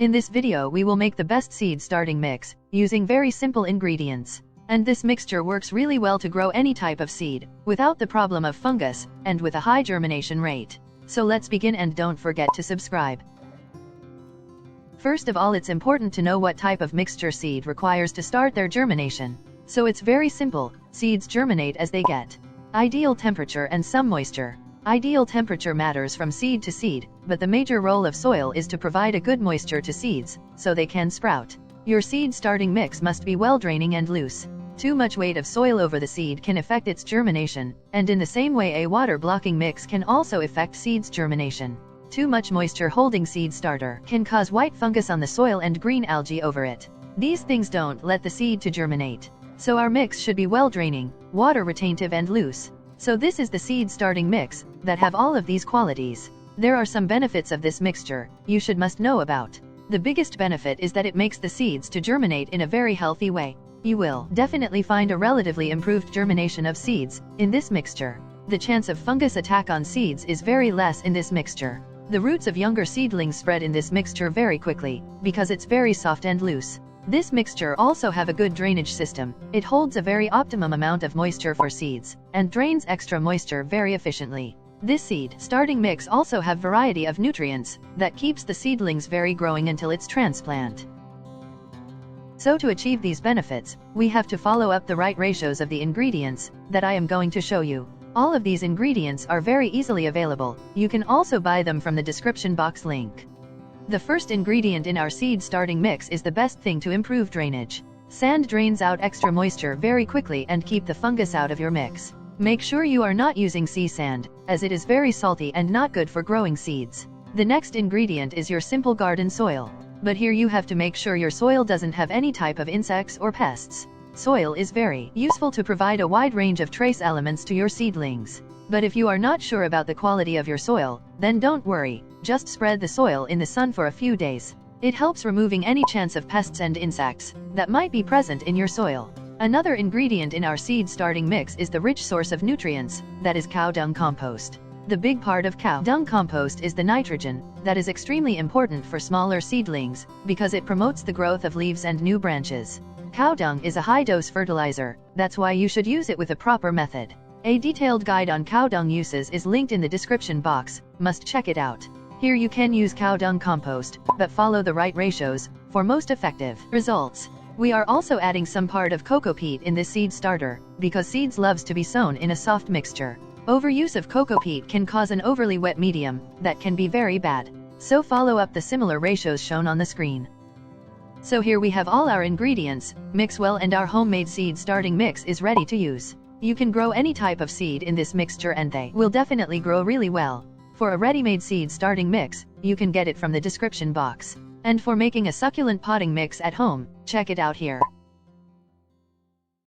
In this video we will make the best seed starting mix, using very simple ingredients. And this mixture works really well to grow any type of seed, without the problem of fungus, and with a high germination rate. So let's begin, and don't forget to subscribe. First of all, it's important to know what type of mixture seed requires to start their germination. So it's very simple, seeds germinate as they get ideal temperature and some moisture. Ideal temperature matters from seed to seed, but the major role of soil is to provide a good moisture to seeds, so they can sprout. Your seed starting mix must be well draining and loose. Too much weight of soil over the seed can affect its germination, and in the same way a water-blocking mix can also affect seed's germination. Too much moisture holding seed starter can cause white fungus on the soil and green algae over it. These things don't let the seed to germinate. So our mix should be well draining, water retentive and loose. So this is the seed starting mix that have all of these qualities. There are some benefits of this mixture you must know about. The biggest benefit is that it makes the seeds to germinate in a very healthy way. You will definitely find a relatively improved germination of seeds in this mixture. The chance of fungus attack on seeds is very less in this mixture. The roots of younger seedlings spread in this mixture very quickly, because it's very soft and loose. This mixture also have a good drainage system. It holds a very optimum amount of moisture for seeds, and drains extra moisture very efficiently. This seed starting mix also have variety of nutrients that keeps the seedlings very growing until its transplant. So to achieve these benefits, we have to follow up the right ratios of the ingredients that I am going to show you. All of these ingredients are very easily available. You can also buy them from the description box link. The first ingredient in our seed starting mix is the best thing to improve drainage. Sand drains out extra moisture very quickly and keep the fungus out of your mix. Make sure you are not using sea sand, as it is very salty and not good for growing seeds. The next ingredient is your simple garden soil. But here you have to make sure your soil doesn't have any type of insects or pests. Soil is very useful to provide a wide range of trace elements to your seedlings. But if you are not sure about the quality of your soil, then don't worry, just spread the soil in the sun for a few days. It helps removing any chance of pests and insects that might be present in your soil. Another ingredient in our seed starting mix is the rich source of nutrients, that is cow dung compost. The big part of cow dung compost is the nitrogen, that is extremely important for smaller seedlings, because it promotes the growth of leaves and new branches. Cow dung is a high-dose fertilizer, that's why you should use it with a proper method. A detailed guide on cow dung uses is linked in the description box, must check it out. Here you can use cow dung compost, but follow the right ratios for most effective results. We are also adding some part of cocopeat in this seed starter, because seeds loves to be sown in a soft mixture. Overuse of cocopeat can cause an overly wet medium that can be very bad. So follow up the similar ratios shown on the screen. So here we have all our ingredients, mix well, and our homemade seed starting mix is ready to use. You can grow any type of seed in this mixture and they will definitely grow really well. For a ready-made seed starting mix, you can get it from the description box. And for making a succulent potting mix at home, check it out here.